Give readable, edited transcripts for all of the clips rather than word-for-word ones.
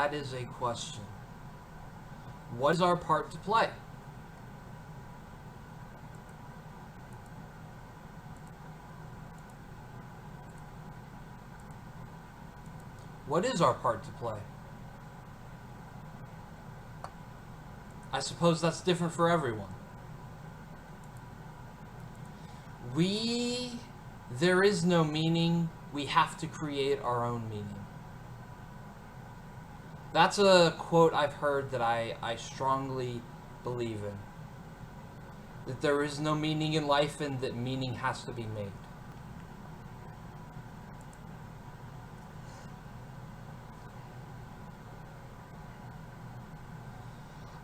that is a question. What is our part to play? What is our part to play? I suppose that's different for everyone. There is no meaning. We have to create our own meaning. That's a quote I've heard that I strongly believe in. That there is no meaning in life and that meaning has to be made.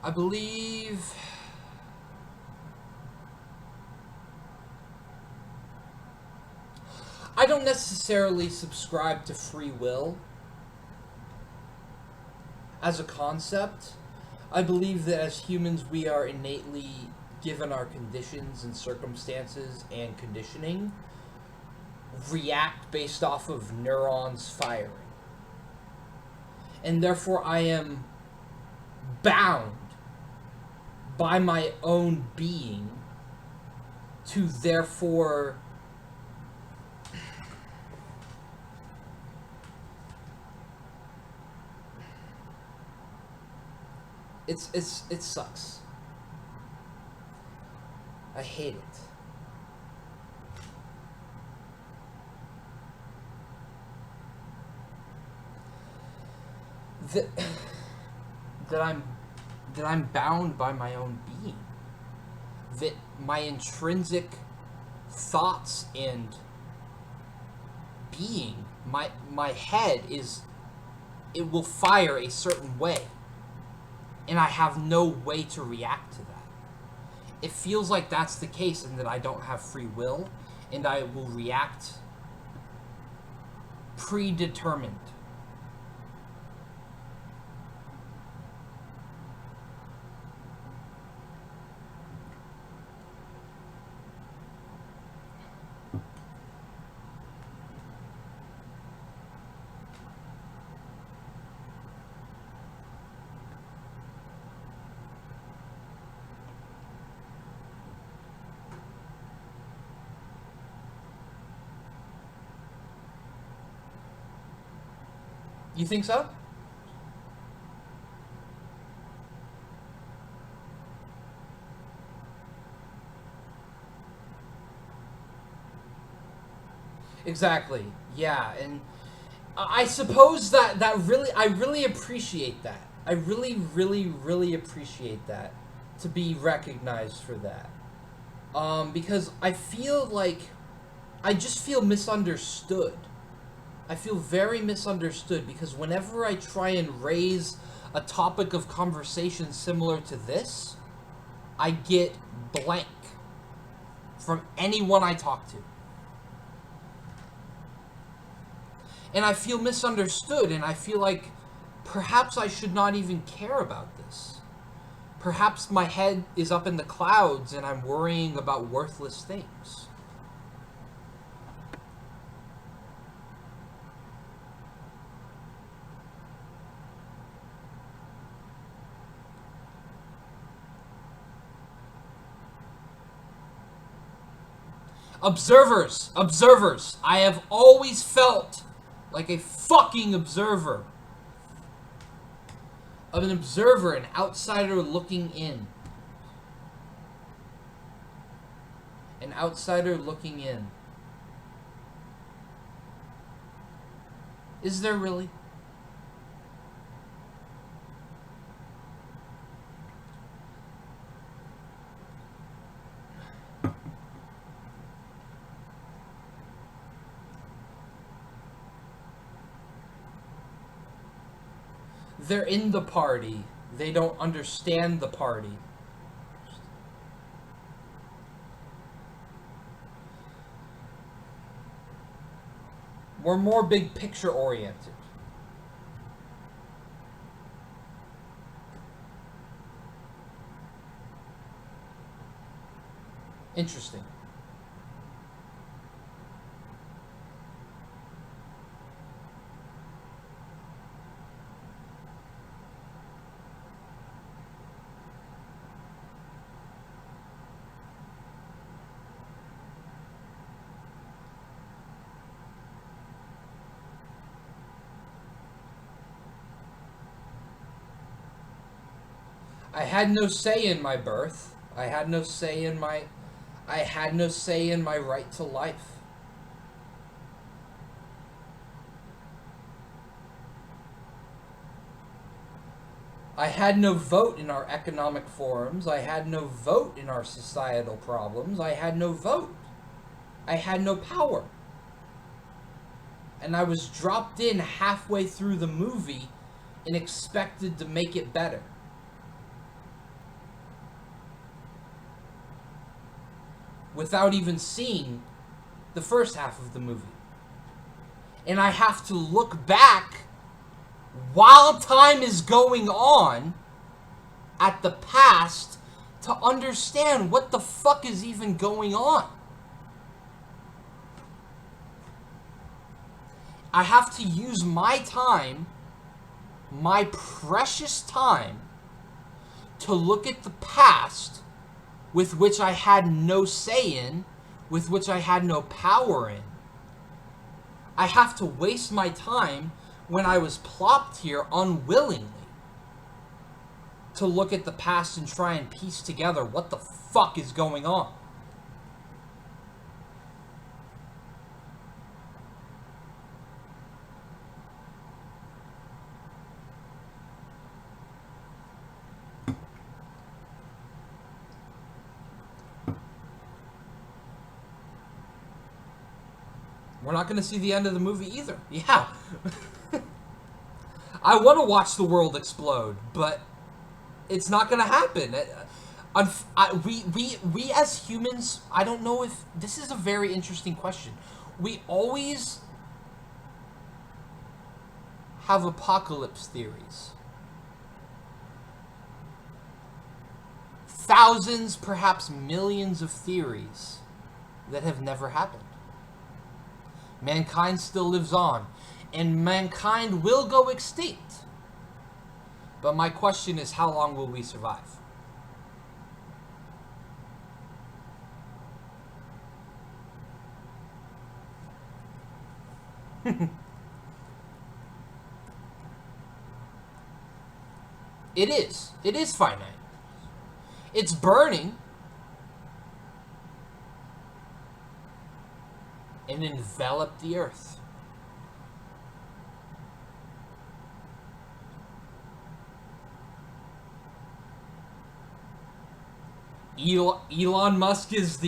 I believe I don't necessarily subscribe to free will as a concept. I believe that as humans we are innately given our conditions and circumstances and conditioning, react based off of neurons firing. And therefore I am bound by my own being to therefore it sucks. I hate it. That I'm bound by my own being. That my intrinsic thoughts and being, my head it will fire a certain way. And I have no way to react to that. It feels like that's the case and that I don't have free will and I will react predetermined. You think so? Exactly. Yeah, and I suppose that I really appreciate that. I really appreciate that, to be recognized for that. Because I feel like I just feel misunderstood. I feel very misunderstood because whenever I try and raise a topic of conversation similar to this, I get blank from anyone I talk to. And I feel misunderstood, and I feel like perhaps I should not even care about this. Perhaps my head is up in the clouds and I'm worrying about worthless things. Observers. I have always felt like a fucking observer. Of an observer, an outsider looking in. An outsider looking in. Is there really? They're in the party. They don't understand the party. We're more big picture oriented. Interesting. I had no say in my birth. I had no say in my right to life. I had no vote in our economic forums. I had no vote in our societal problems. I had no vote. I had no power. And I was dropped in halfway through the movie and expected to make it better. Without even seeing the first half of the movie. And I have to look back while time is going on at the past to understand what the fuck is even going on. I have to use my time, my precious time, to look at the past with which I had no say in, with which I had no power in. I have to waste my time when I was plopped here unwillingly to look at the past and try and piece together what the fuck is going on. We're not going to see the end of the movie either. Yeah. I want to watch the world explode, but it's not going to happen. We as humans, I don't know if... This is a very interesting question. We always have apocalypse theories. Thousands, perhaps millions of theories that have never happened. Mankind still lives on, and mankind will go extinct. But my question is, how long will we survive? It is. It is finite. It's burning and envelop the earth. Elon Musk is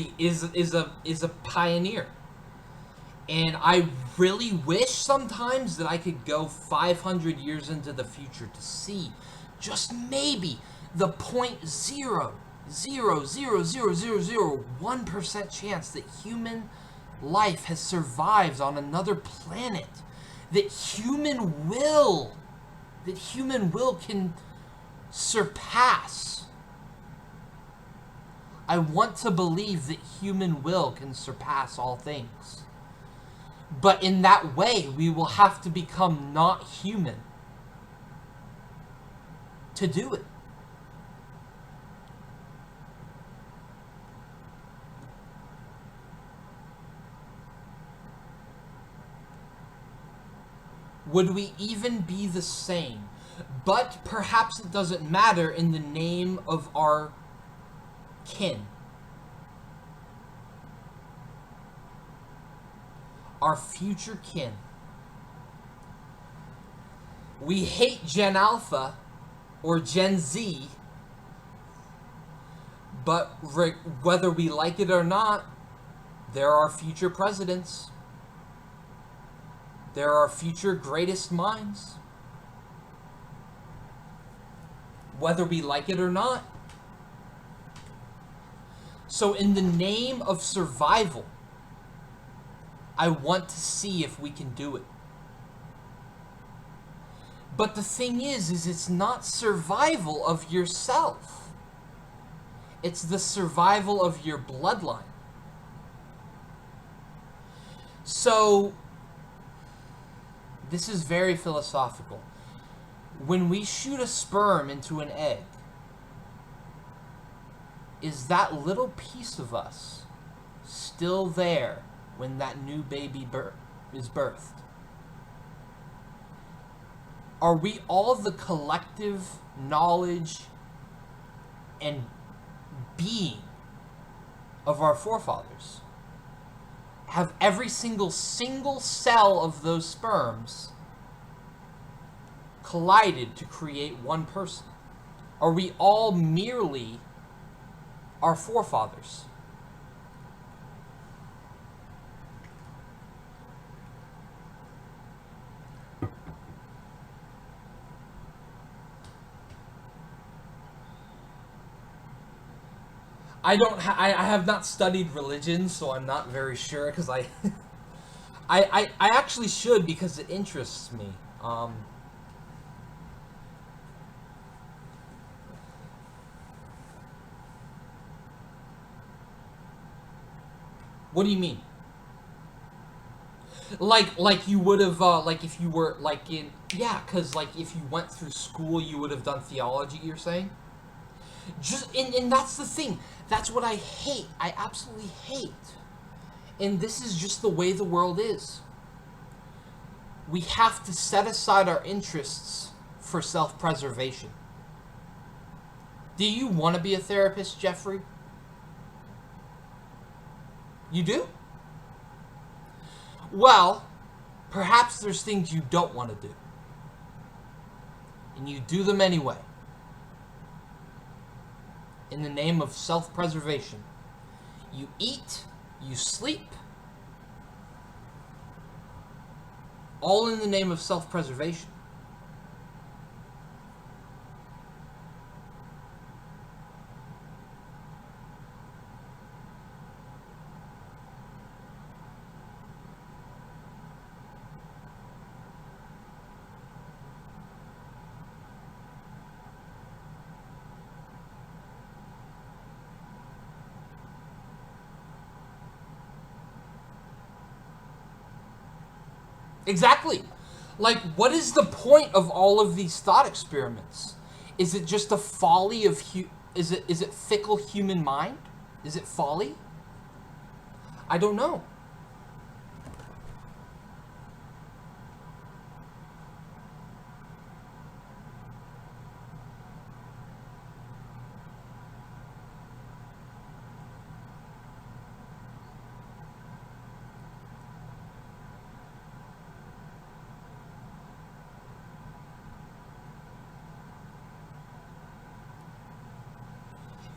a pioneer. And I really wish sometimes that I could go 500 years into the future to see just maybe the 0.0000001% chance that human life has survived on another planet, that human will can surpass. I want to believe that human will can surpass all things. But in that way, we will have to become not human to do it. Would we even be the same? But perhaps it doesn't matter in the name of our kin. Our future kin. We hate Gen Alpha or Gen Z, but whether we like it or not, there are future presidents. There are future greatest minds. Whether we like it or not. So in the name of survival, I want to see if we can do it. But the thing is it's not survival of yourself. It's the survival of your bloodline. So, this is very philosophical. When we shoot a sperm into an egg, is that little piece of us still there when that new baby is birthed? Are we all the collective knowledge and being of our forefathers have every single cell of those sperms collided to create one person? Are we all merely our forefathers? I have not studied religion, so I'm not very sure, because I actually should, because it interests me. What do you mean? Like you would have, like if you were, like in, yeah, because like if you went through school, you would have done theology, you're saying? And that's the thing. That's what I hate. I absolutely hate. And this is just the way the world is. We have to set aside our interests for self-preservation. Do you want to be a therapist, Jeffrey? You do? Well, perhaps there's things you don't want to do. And you do them anyway. In the name of self-preservation. You eat, you sleep, all in the name of self-preservation. Exactly. Like, what is the point of all of these thought experiments? Is it just a folly of is it fickle human mind? Is it folly? I don't know.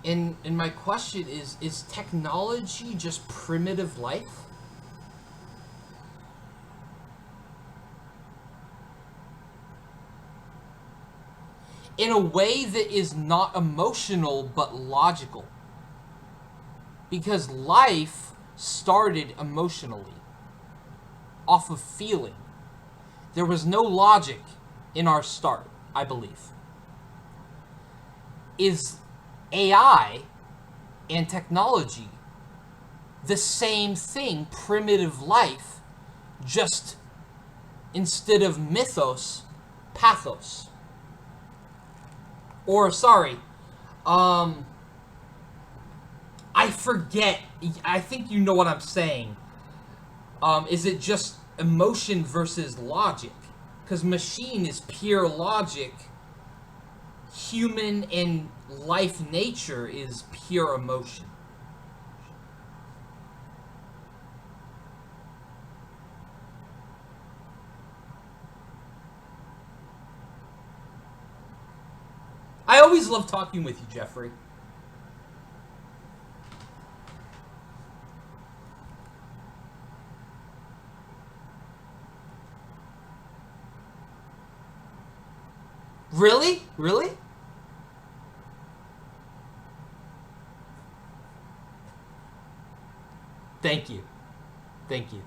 And my question is technology just primitive life? In a way that is not emotional but logical. Because life started emotionally, off of feeling. There was no logic in our start, I believe. Is AI and technology the same thing, primitive life, just instead of mythos, pathos? Or, sorry, I forget, I think you know what I'm saying. Is it just emotion versus logic? Because machine is pure logic. Human and life nature is pure emotion. I always love talking with you, Jeffrey. Really? Really? Thank you. Thank you.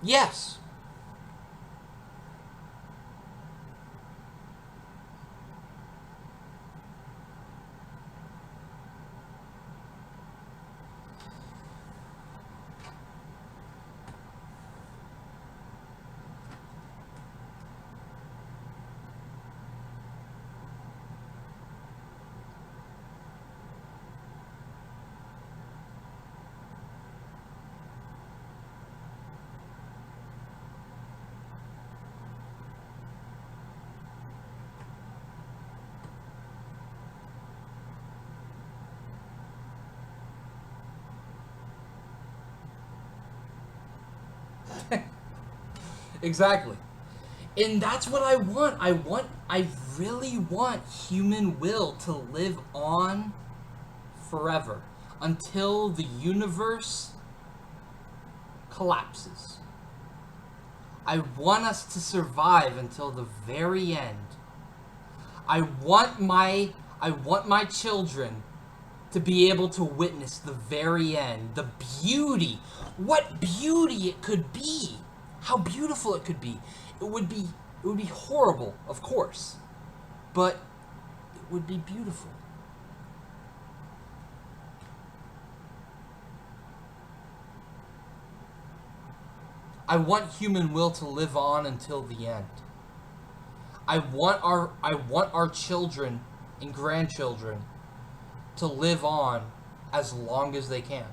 Yes. Exactly. And that's what I want. I really want human will to live on forever until the universe collapses. I want us to survive until the very end. I want my children to be able to witness the very end. The beauty. What beauty it could be. How beautiful it could be. It would be horrible, of course. But it would be beautiful. I want human will to live on until the end. I want our children and grandchildren to live on as long as they can.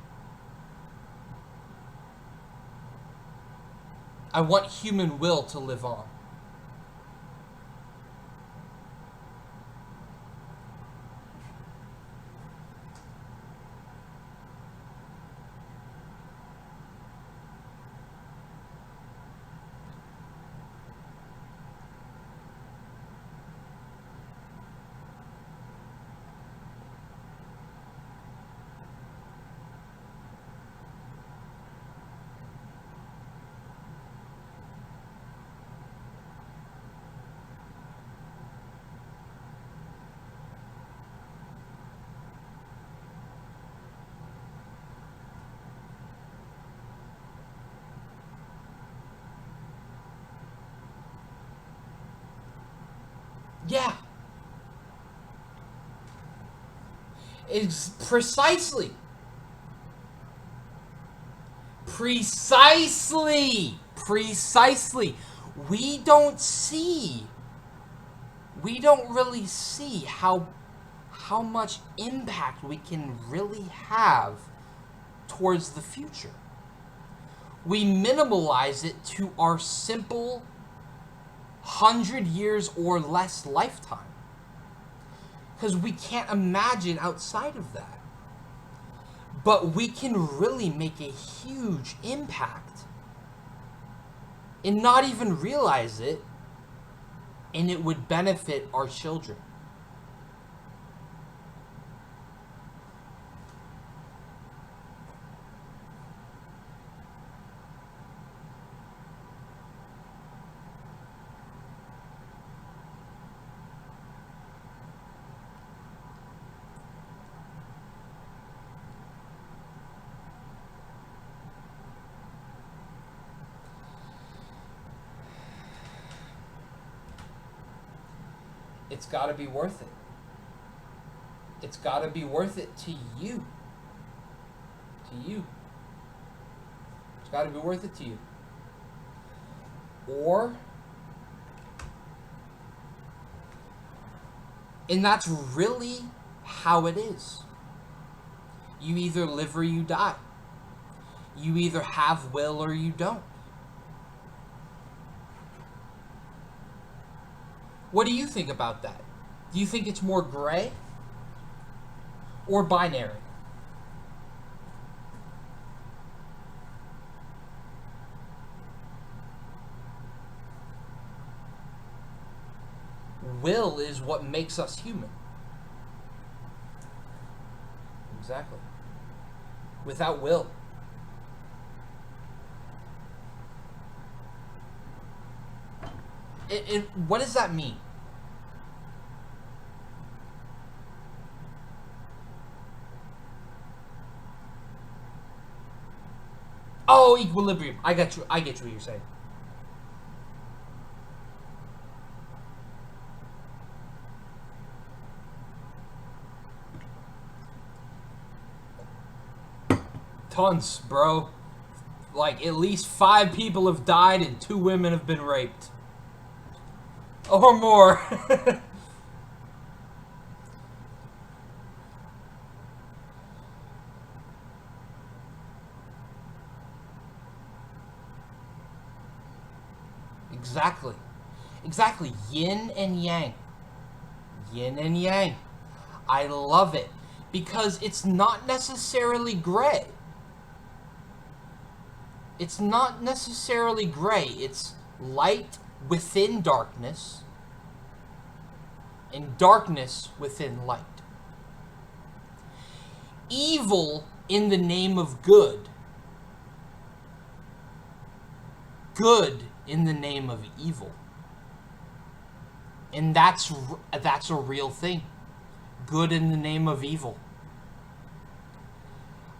I want human will to live on. Yeah. It's precisely. Precisely. We don't really see how much impact we can really have towards the future. We minimalize it to our simple 100 years or less lifetime. Because we can't imagine outside of that. But we can really make a huge impact and not even realize it, and it would benefit our children. It's got to be worth it. It's got to be worth it to you. To you. It's got to be worth it to you. And that's really how it is. You either live or you die. You either have will or you don't. What do you think about that? Do you think it's more gray or binary? Will is what makes us human. Exactly. Without will. What does that mean? Oh, equilibrium. I get you. I get what you're saying. Tons, bro. Like, at least 5 people have died and 2 women have been raped. Or more. Exactly. Exactly. Yin and yang. Yin and yang. I love it. Because it's not necessarily gray. It's not necessarily gray. It's light within darkness, and darkness within light. Evil in the name of good. Good in the name of evil. And that's a real thing. Good in the name of evil.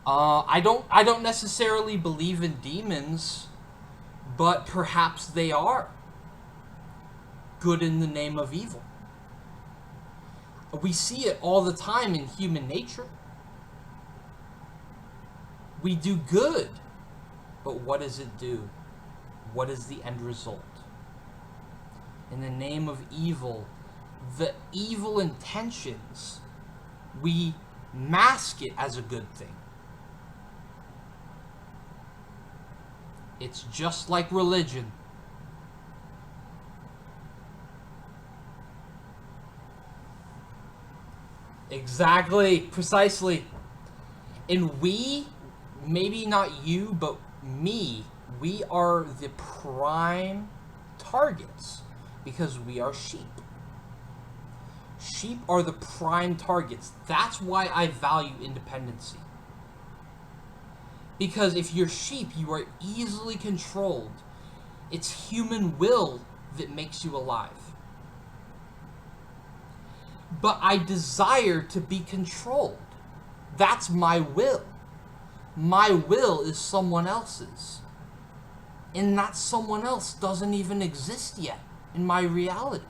I don't necessarily believe in demons, but perhaps they are good in the name of evil. We see it all the time in human nature. We do good, but what does it do? What is the end result? In the name of evil, the evil intentions, we mask it as a good thing. It's just like religion. Exactly, precisely. And we, maybe not you, but me, we are the prime targets because we are sheep. Sheep are the prime targets. That's why I value independency. Because if you're sheep, you are easily controlled. It's human will that makes you alive. But I desire to be controlled. That's my will. My will is someone else's. And that someone else doesn't even exist yet in my reality.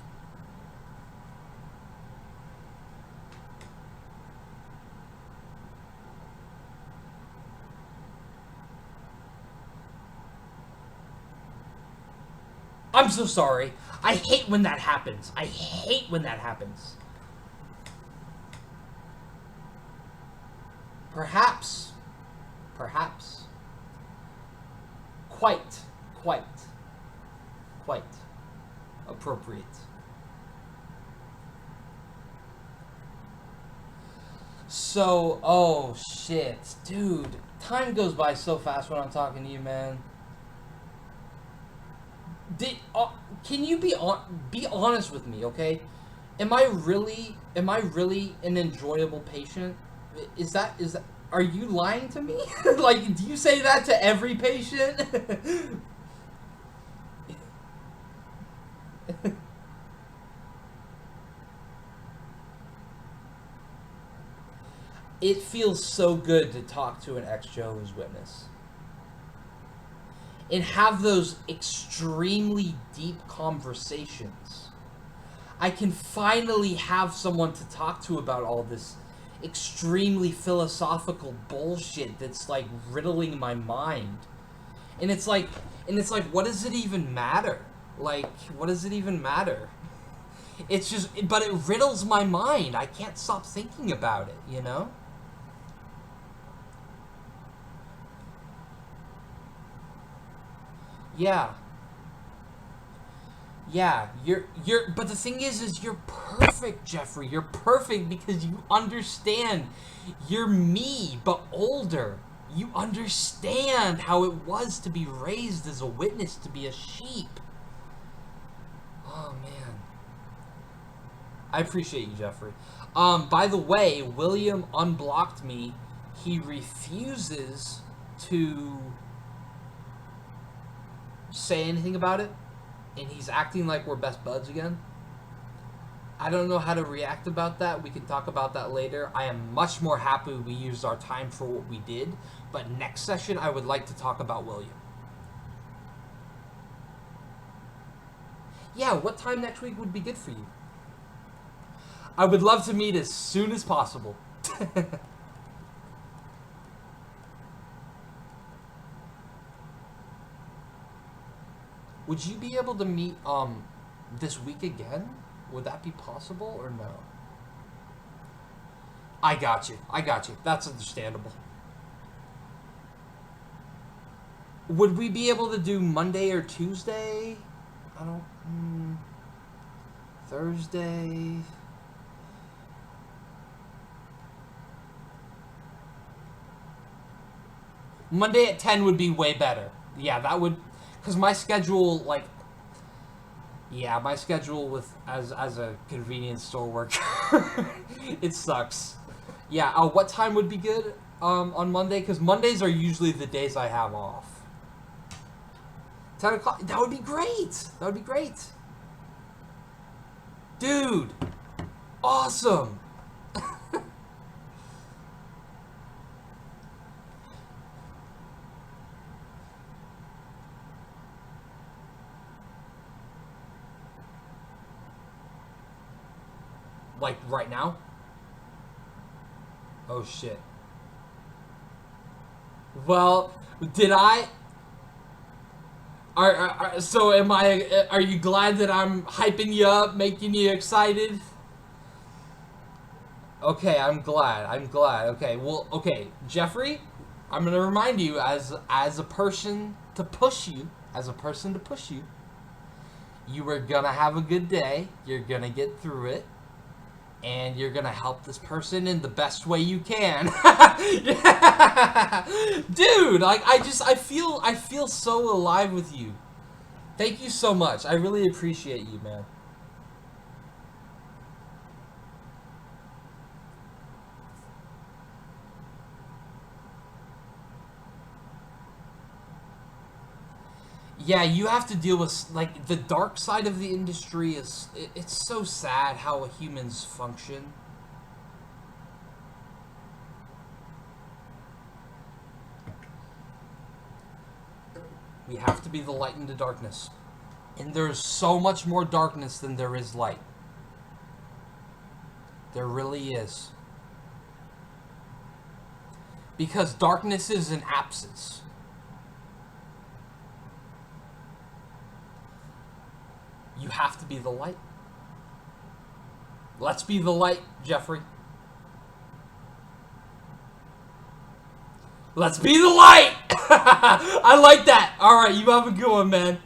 I'm so sorry. I hate when that happens. I hate when that happens. Perhaps. Perhaps. Quite appropriate. So, oh shit. Dude, time goes by so fast when I'm talking to you, man. Can you be honest with me, okay? Am I really an enjoyable patient? Is that are you lying to me? Like, do you say that to every patient? It feels so good to talk to an ex-Jehovah's Witness and have those extremely deep conversations. I can finally have someone to talk to about all this extremely philosophical bullshit that's like riddling my mind. And it's like, what does it even matter? Like, what does it even matter? It's just, but it riddles my mind. I can't stop thinking about it, you know? Yeah. Yeah, but the thing is you're perfect, Jeffrey. You're perfect because you understand. You're me, but older. You understand how it was to be raised as a witness, to be a sheep. Oh, man. I appreciate you, Jeffrey. By the way, William unblocked me. He refuses to say anything about it. And he's acting like we're best buds again. I don't know how to react about that. We can talk about that later. I am much more happy we used our time for what we did. But next session, I would like to talk about William. Yeah, what time next week would be good for you? I would love to meet as soon as possible. Would you be able to meet this week again? Would that be possible or no? I got you. That's understandable. Would we be able to do Monday or Tuesday? I don't... Thursday... Monday at 10 would be way better. Yeah, that would... Because my schedule, like, Yeah, my schedule with as a convenience store worker, it sucks. Yeah, what time would be good on Monday? Because Mondays are usually the days I have off. 10 o'clock. That would be great. That would be great. Dude, awesome. Like right now? Oh shit. Well, did I? So am I? Are you glad that I'm hyping you up, making you excited? Okay, I'm glad. I'm glad. Okay, well, okay, Jeffrey, I'm gonna remind you as a person to push you, as a person to push you. You are gonna have a good day. You're gonna get through it. And you're gonna help this person in the best way you can. Dude, like I feel so alive with you. Thank you so much. I really appreciate you, man. Yeah, you have to deal with like the dark side of the industry is it's so sad how humans function. We have to be the light in the darkness. And there's so much more darkness than there is light. There really is. Because darkness is an absence. You have to be the light. Let's be the light, Jeffrey. Let's be the light! I like that. All right, you have a good one, man.